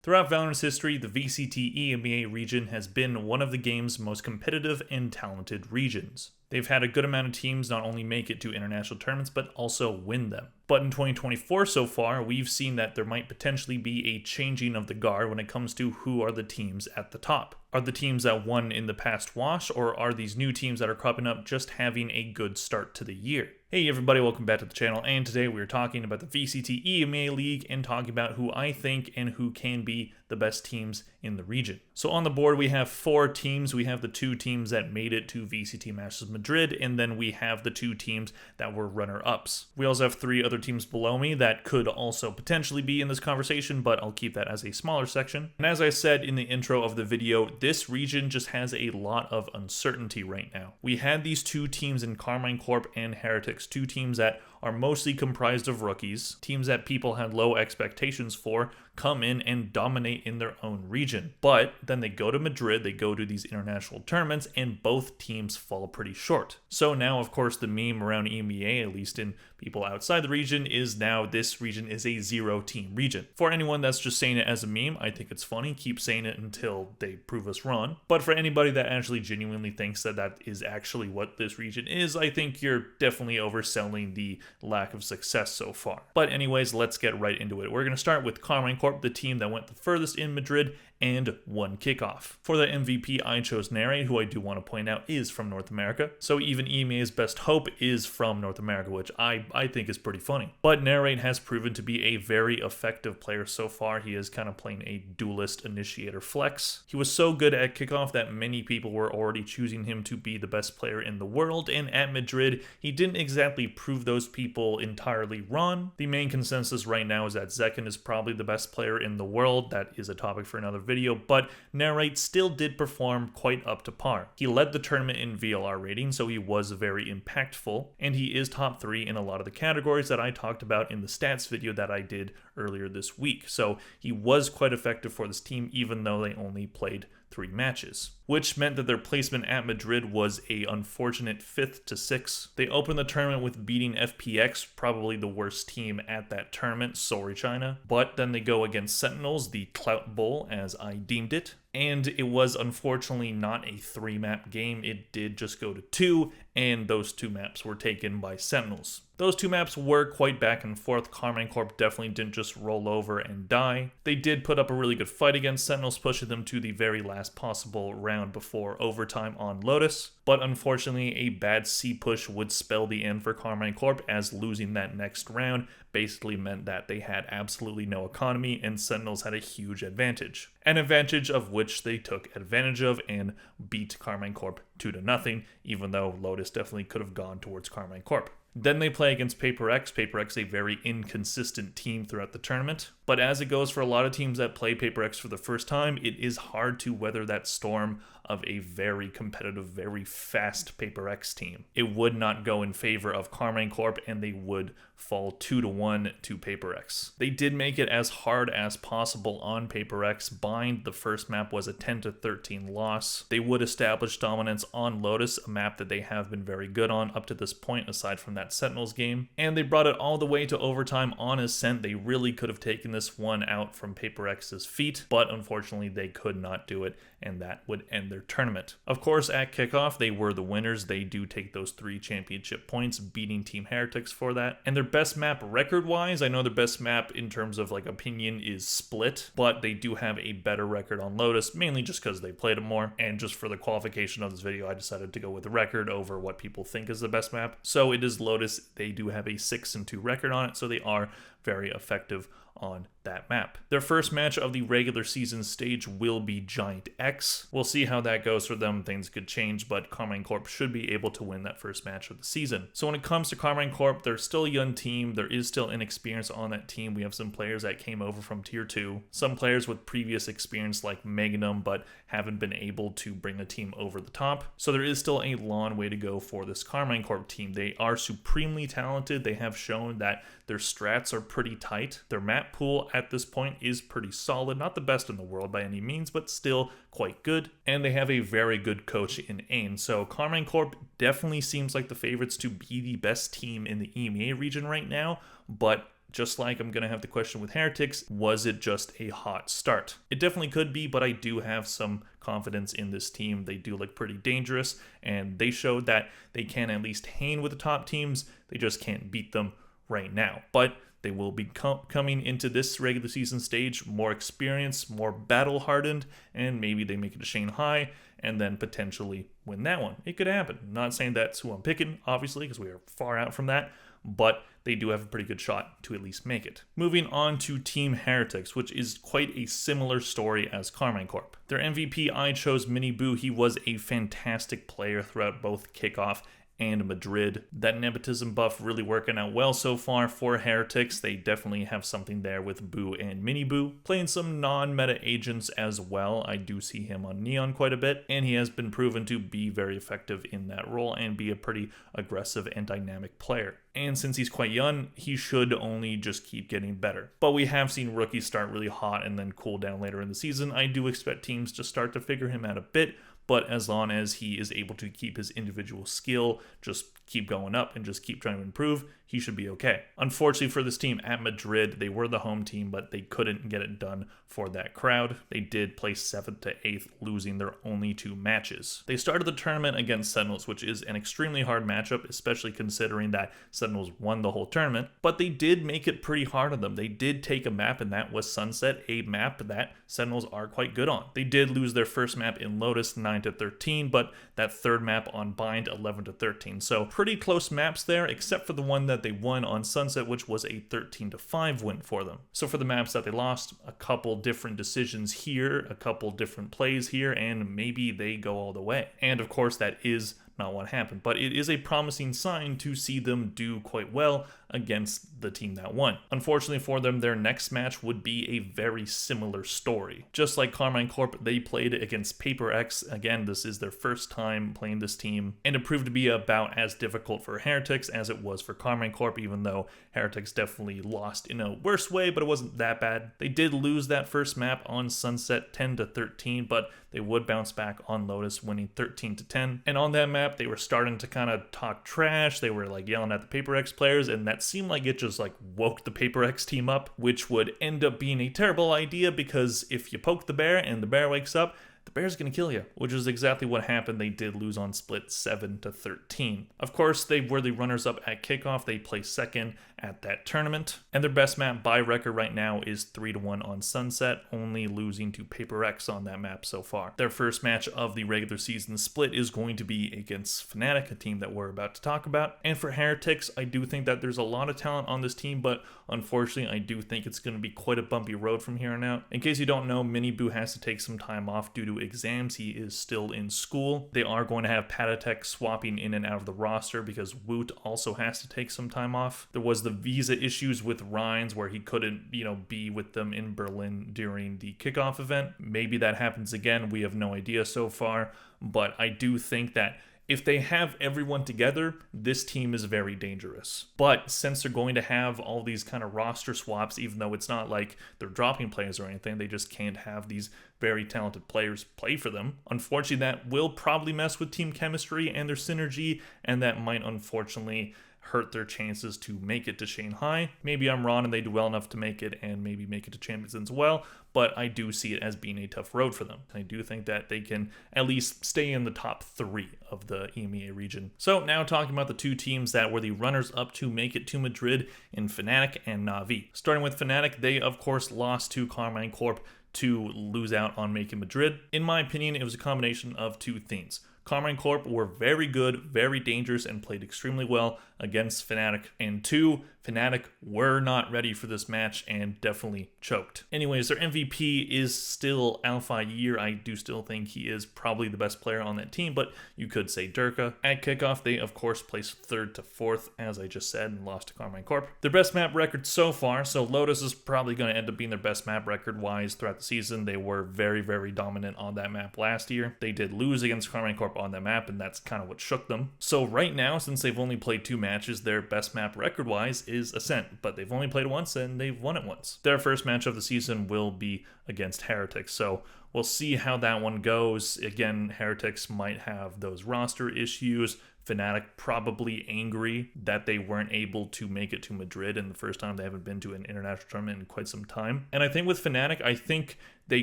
Throughout Valorant's history, the VCT EMEA region has been one of the game's most competitive and talented regions. They've had a good amount of teams not only make it to international tournaments, but also win them. But in 2024 so far, we've seen that there might potentially be a changing of the guard when it comes to who are the teams at the top. Are the teams that won in the past wash, or are these new teams that are cropping up just having a good start to the year? Hey everybody, welcome back to the channel, and today we're talking about the VCT EMEA League and talking about who I think and who can be the best teams in the region. So on the board we have 4 teams. We have the 2 teams that made it to VCT Masters Madrid, and then we have the 2 teams that were runner-ups. We also have 3 other teams below me that could also potentially be in this conversation, but I'll keep that as a smaller section. And as I said in the intro of the video, this region just has a lot of uncertainty right now. We had these 2 teams in Karmine Corp and Heretics, 2 teams that are mostly comprised of rookies, teams that people had low expectations for, come in and dominate in their own region. But then they go to Madrid, they go to these international tournaments, and both teams fall pretty short. So now, of course, the meme around EMEA, at least in people outside the region, is now this region is a 0-team region. For anyone that's just saying it as a meme, I think it's funny. Keep saying it until they prove us wrong. But for anybody that actually genuinely thinks that that is actually what this region is, I think you're definitely overselling the lack of success so far. But anyways, let's get right into it. We're going to start with Karmine Corp, the team that went the furthest in Madrid and won kickoff. For the MVP, I chose Navi, who I do want to point out is from North America. So even EMEA's best hope is from North America, which I think is pretty funny. But Navi has proven to be a very effective player so far. He is kind of playing a duelist initiator flex. He was so good at kickoff that many people were already choosing him to be the best player in the world, and at Madrid, he didn't exactly prove those people entirely wrong. The main consensus right now is that Zekken is probably the best player in the world. That is a topic for another video, but Navi still did perform quite up to par. He led the tournament in VLR rating, so he was very impactful, and he is top 3 in a lot of the categories that I talked about in the stats video that I did earlier this week. So he was quite effective for this team, even though they only played 3 matches, which meant that their placement at Madrid was a unfortunate 5th to 6th. They opened the tournament with beating FPX, probably the worst team at that tournament, sorry China, but then they go against Sentinels, the Clout Bowl as I deemed it, and it was unfortunately not a 3-map game. It did just go to 2, and those 2 maps were taken by Sentinels. Those 2 maps were quite back and forth. Karmine Corp definitely didn't just roll over and die. They did put up a really good fight against Sentinels, pushing them to the very last possible round before overtime on Lotus. But unfortunately, a bad C push would spell the end for Karmine Corp, as losing that next round basically meant that they had absolutely no economy and Sentinels had a huge advantage. An advantage of which they took advantage of and beat Karmine Corp 2-0, even though Lotus definitely could have gone towards Karmine Corp. Then they play against PaperX. PaperX, a very inconsistent team throughout the tournament. But as it goes for a lot of teams that play PaperX for the first time, it is hard to weather that storm of a very competitive, very fast PaperX team. It would not go in favor of Karmine Corp, and they would fall 2-1 to PaperX. They did make it as hard as possible on PaperX. Bind, the first map, was a 10-13 loss. They would establish dominance on Lotus, a map that they have been very good on up to this point, aside from that Sentinels game. And they brought it all the way to overtime on Ascent. They really could have taken this one out from PaperX's feet, but unfortunately they could not do it, and that would end their tournament. Of course, at kickoff, they were the winners. They do take those 3 championship points, beating Team Heretics for that. And their best map record-wise, I know their best map in terms of like opinion is Split, but they do have a better record on Lotus, mainly just because they played it more. And just for the qualification of this video, I decided to go with the record over what people think is the best map. So it is Lotus. They do have a 6-2 record on it, so they are very effective on that map. Their first match of the regular season stage will be Giant X. We'll see how that goes for them. Things could change, but Karmine Corp should be able to win that first match of the season. So when it comes to Karmine Corp, they're still a young team. There is still inexperience on that team. We have some players that came over from Tier 2, some players with previous experience like Magnum, but haven't been able to bring the team over the top. So there is still a long way to go for this Karmine Corp team. They are supremely talented. They have shown that their strats are pretty tight. Their map pool at this point is pretty solid. Not the best in the world by any means, but still quite good. And they have a very good coach in Ain. So Karmine Corp definitely seems like the favorites to be the best team in the EMEA region right now, but just like I'm going to have the question with Heretics, was it just a hot start? It definitely could be, but I do have some confidence in this team. They do look pretty dangerous, and they showed that they can at least hang with the top teams. They just can't beat them right now. But they will be coming into this regular season stage more experienced, more battle hardened, and maybe they make it to Shanghai and then potentially win that one. It could happen. I'm not saying that's who I'm picking, obviously, because we are far out from that, but they do have a pretty good shot to at least make it. Moving on to Team Heretics, which is quite a similar story as Karmine Corp. Their MVP, I chose Miniboo. He was a fantastic player throughout both kickoff and Madrid. That nepotism buff really working out well so far for Heretics. They definitely have something there with Boo and Mini Boo. Playing some non-meta agents as well. I do see him on Neon quite a bit, and he has been proven to be very effective in that role and be a pretty aggressive and dynamic player. And since he's quite young, he should only just keep getting better. But we have seen rookies start really hot and then cool down later in the season. I do expect teams to start to figure him out a bit, but as long as he is able to keep his individual skill, just keep going up and just keep trying to improve, he should be okay. Unfortunately for this team at Madrid, they were the home team, but they couldn't get it done for that crowd. They did place 7th to 8th, losing their only 2 matches. They started the tournament against Sentinels, which is an extremely hard matchup, especially considering that Sentinels won the whole tournament, but they did make it pretty hard on them. They did take a map, and that was Sunset, a map that Sentinels are quite good on. They did lose their first map in Lotus 9 to 13, but that third map on Bind 11 to 13. So pretty close maps there, except for the one that they won on Sunset, which was a 13 to 5 win for them. So for the maps that they lost, a couple different decisions here, a couple different plays here, and maybe they go all the way. And of course, that is not what happened, but it is a promising sign to see them do quite well against the team that won. Unfortunately for them, their next match would be a very similar story. Just like Karmine Corp, they played against Paper X. Again, this is their first time playing this team, and it proved to be about as difficult for Heretics as it was for Karmine Corp, even though Heretics definitely lost in a worse way, but it wasn't that bad. They did lose that first map on Sunset 10 to 13, but they would bounce back on Lotus, winning 13 to 10. And on that map, they were starting to kind of talk trash. They were like yelling at the Paper X players, and that seemed like it just like woke the Paper X team up, which would end up being a terrible idea, because if you poke the bear and the bear wakes up, the bear's gonna kill you, which is exactly what happened. They did lose on split 7 to 13. Of course, they were the runners-up at kickoff. They placed second at that tournament, and their best map by record right now is 3 to 1 on Sunset, only losing to Paper X on that map so far. Their first match of the regular season split is going to be against Fnatic, a team that we're about to talk about. And for Heretics, I do think that there's a lot of talent on this team, but unfortunately, I do think it's going to be quite a bumpy road from here on out. In case you don't know, Mini Boo has to take some time off due to exams. He is still in school. They are going to have Patatek swapping in and out of the roster because Woot also has to take some time off. There was the visa issues with Rhines where he couldn't, be with them in Berlin during the kickoff event. Maybe that happens again. We have no idea so far, but I do think that if they have everyone together, this team is very dangerous. But since they're going to have all these kind of roster swaps, even though it's not like they're dropping players or anything, they just can't have these very talented players play for them. Unfortunately, that will probably mess with team chemistry and their synergy, and that might unfortunately hurt their chances to make it to Shanghai. Maybe I'm wrong and they do well enough to make it and maybe make it to Champions as well, but I do see it as being a tough road for them. I do think that they can at least stay in the top 3 of the EMEA region. So now talking about the 2 teams that were the runners-up to make it to Madrid in Fnatic and Navi. Starting with Fnatic, they of course lost to Karmine Corp to lose out on making Madrid. In my opinion, it was a combination of 2 things. Karmine Corp were very good, very dangerous, and played extremely well against Fnatic. And 2, Fnatic were not ready for this match and definitely choked. Anyways, their MVP is still Alpha-Year. I do still think he is probably the best player on that team, but you could say Durka. At kickoff, they of course placed 3rd to 4th, as I just said, and lost to Karmine Corp. Their best map record so far, so Lotus is probably going to end up being their best map record-wise throughout the season. They were very, very dominant on that map last year. They did lose against Karmine Corp on that map, and that's kind of what shook them. So right now, since they've only played 2 matches, their best map record-wise is Ascent, but they've only played once and they've won it once. Their first match of the season will be against Heretics, so we'll see how that one goes. Again, Heretics might have those roster issues. Fnatic probably angry that they weren't able to make it to Madrid, and the first time they haven't been to an international tournament in quite some time. And I think with Fnatic, I think they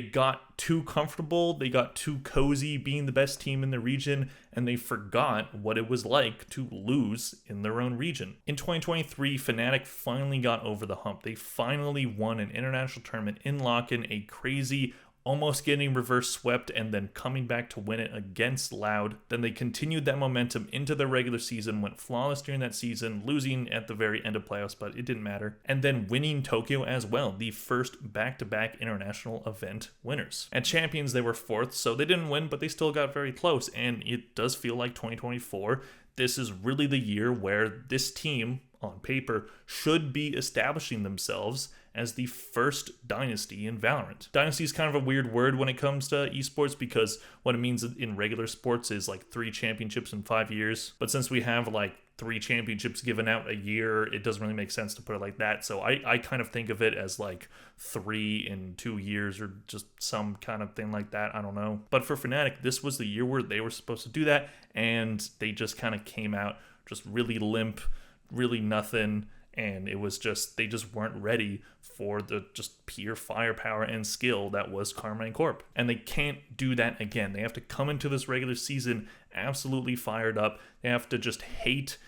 got too comfortable, they got too cozy being the best team in the region, and they forgot what it was like to lose in their own region. In 2023, Fnatic finally got over the hump. They finally won an international tournament in Lock-in, a crazy, almost getting reverse swept and then coming back to win it against Loud. Then they continued that momentum into their regular season, went flawless during that season, losing at the very end of playoffs, but it didn't matter. And then winning Tokyo as well, the first back-to-back international event winners. At Champions, they were 4th, so they didn't win, but they still got very close. And it does feel like 2024, this is really the year where this team, on paper, should be establishing themselves as the first dynasty in Valorant. Dynasty is kind of a weird word when it comes to esports, because what it means in regular sports is like 3 championships in 5 years. But since we have like 3 championships given out a year, it doesn't really make sense to put it like that. So I kind of think of it as like 3 in 2 years, or just some kind of thing like that. I don't know. But for Fnatic, this was the year where they were supposed to do that, and they just kind of came out just really limp, really nothing. And it was just, they just weren't ready for the just pure firepower and skill that was Karmine Corp. And they can't do that again. They have to come into this regular season absolutely fired up. They have to just hate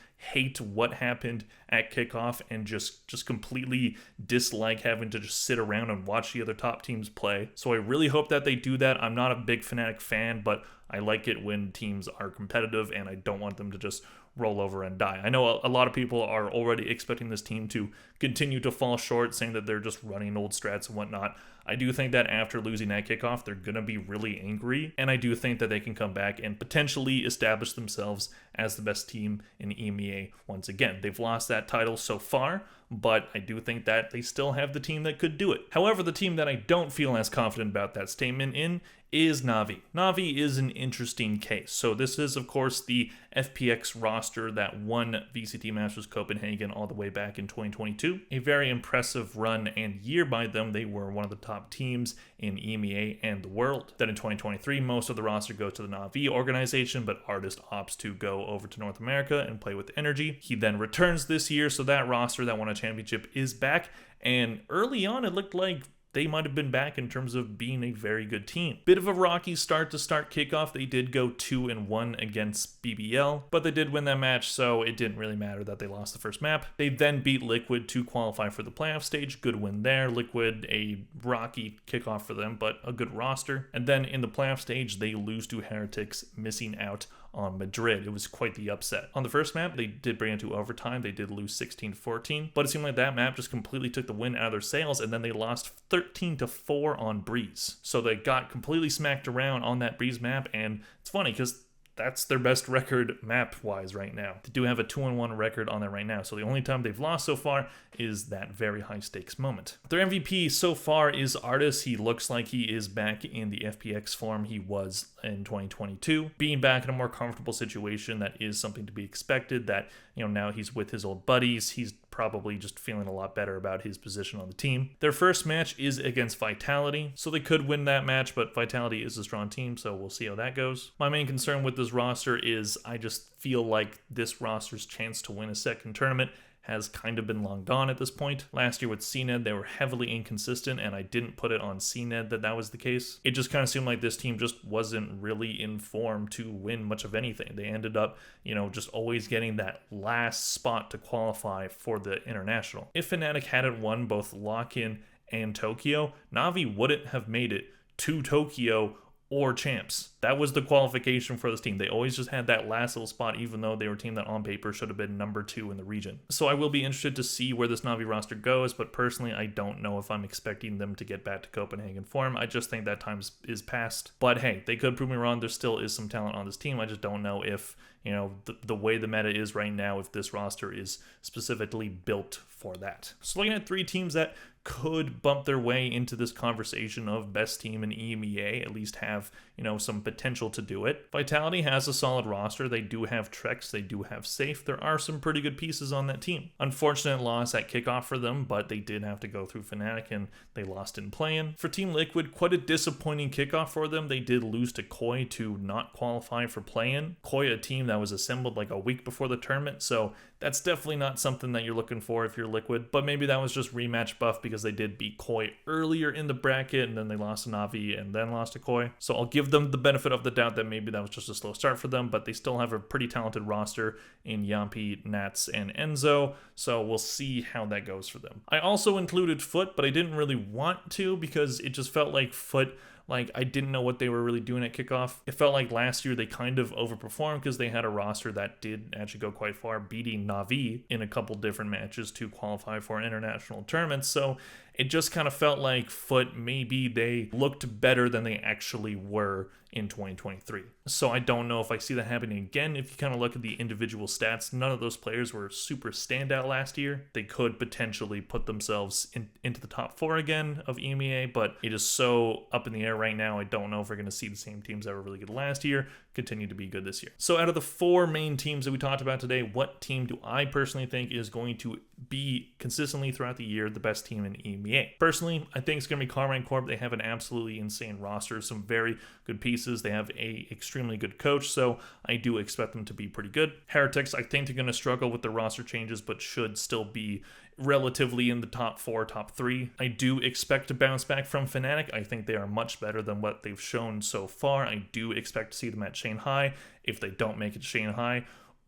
what happened at kickoff and just completely dislike having to just sit around and watch the other top teams play. So I really hope that they do that. I'm not a big Fnatic fan, but I like it when teams are competitive, and I don't want them to just roll over and die. I know a lot of people are already expecting this team to continue to fall short, saying that they're just running old strats and whatnot. I do think that after losing that kickoff, they're going to be really angry, and I do think that they can come back and potentially establish themselves as the best team in EMEA once again. They've lost that title so far, but I do think that they still have the team that could do it. However, the team that I don't feel as confident about that statement in is Navi. Navi is an interesting case. So this is, of course, the FPX roster that won VCT Masters Copenhagen all the way back in 2022. A very impressive run and year by them. They were one of the top teams in EMEA and the world. Then in 2023, most of the roster goes to the Navi organization, but Artist opts to go over to North America and play with Energy. He then returns this year, so that roster that won a championship is back. And early on, it looked like they might have been back in terms of being a very good team. Bit of a rocky start to start kickoff. They did go 2-1 against BBL, but they did win that match, so it didn't really matter that they lost the first map. They then beat Liquid to qualify for the playoff stage. Good win there. Liquid, a rocky kickoff for them, but a good roster. And then in the playoff stage, they lose to Heretics, missing out on Madrid. It was quite the upset. On the first map, they did bring it to overtime. They did lose 16-14, but it seemed like that map just completely took the wind out of their sails, and then they lost 13-4 on Breeze. So they got completely smacked around on that Breeze map, and it's funny because that's their best record map-wise right now. They do have a 2-1 record on that right now, so the only time they've lost so far is that very high-stakes moment. Their MVP so far is Artis. He looks like he is back in the FPX form he was in 2022. Being back in a more comfortable situation, that is something to be expected, that, you know, now he's with his old buddies. He's probably just feeling a lot better about his position on the team. Their first match is against Vitality, so they could win that match, but Vitality is a strong team, so we'll see how that goes. My main concern with this roster is I just feel like this roster's chance to win a second tournament has kind of been long gone at this point. Last year with CNED, they were heavily inconsistent, and I didn't put it on CNED that was the case. It just kind of seemed like this team just wasn't really in form to win much of anything. They ended up, you know, just always getting that last spot to qualify for the international. If Fnatic hadn't won both Lock-in and Tokyo, Navi wouldn't have made it to Tokyo or champs. That was the qualification for this team. They always just had that last little spot, even though they were a team that on paper should have been number 2 in the region. So I will be interested to see where this Navi roster goes, but personally, I don't know if I'm expecting them to get back to Copenhagen form. I just think that time is past. But hey, they could prove me wrong. There still is some talent on this team. I just don't know if, you know, the way the meta is right now, if this roster is specifically built for that. So looking at 3 teams that could bump their way into this conversation of best team in EMEA, at least have, you know, some potential to do it. Vitality has a solid roster. They do have Trex, they do have Safe. There are some pretty good pieces on that team. Unfortunate loss at kickoff for them, but they did have to go through Fnatic and they lost in play-in. For Team Liquid, quite a disappointing kickoff for them. They did lose to Koi to not qualify for play-in. Koi, a team that was assembled like a week before the tournament, so that's definitely not something that you're looking for if you're Liquid, but maybe that was just rematch buff because they did beat Koi earlier in the bracket and then they lost to Navi and then lost to Koi. So I'll give them the benefit of the doubt that maybe that was just a slow start for them, but they still have a pretty talented roster in Yampi, Nats, and Enzo, so we'll see how that goes for them. I also included Foot, but I didn't really want to because it just felt like Foot, like I didn't know what they were really doing at kickoff. It felt like last year they kind of overperformed because they had a roster that did actually go quite far, beating Navi in a couple different matches to qualify for international tournaments. So it just kind of felt like Foot, maybe they looked better than they actually were in 2023. So I don't know if I see that happening again. If you kind of look at the individual stats, none of those players were super standout last year. They could potentially put themselves into the top 4 again of EMEA, but it is so up in the air right now. I don't know if we're going to see the same teams that were really good last year continue to be good this year. So out of the 4 main teams that we talked about today, what team do I personally think is going to be consistently throughout the year the best team in EMEA? Personally, I think it's going to be Karmine Corp. They have an absolutely insane roster, some very good pieces. They have a extremely good coach, so I do expect them to be pretty good. Heretics, I think they're going to struggle with the roster changes, but should still be relatively in the top 4, top 3. I do expect to bounce back from Fnatic. I think they are much better than what they've shown so far. I do expect to see them at Shanghai. If they don't make it to Shanghai,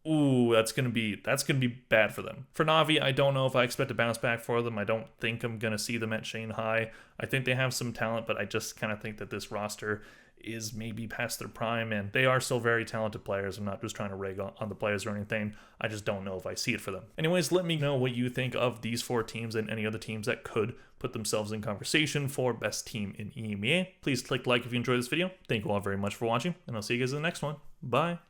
ooh, that's gonna be bad for them. For Navi, I don't know if I expect to bounce back for them. I don't think I'm gonna see them at Shanghai. I think they have some talent, but I just kind of think that this roster is maybe past their prime, and they are still very talented players. I'm not just trying to rag on the players or anything. I just don't know if I see it for them. Anyways, let me know what you think of these 4 teams and any other teams that could put themselves in conversation for best team in EMEA. Please click like if you enjoyed this video. Thank you all very much for watching, and I'll see you guys in the next one. Bye.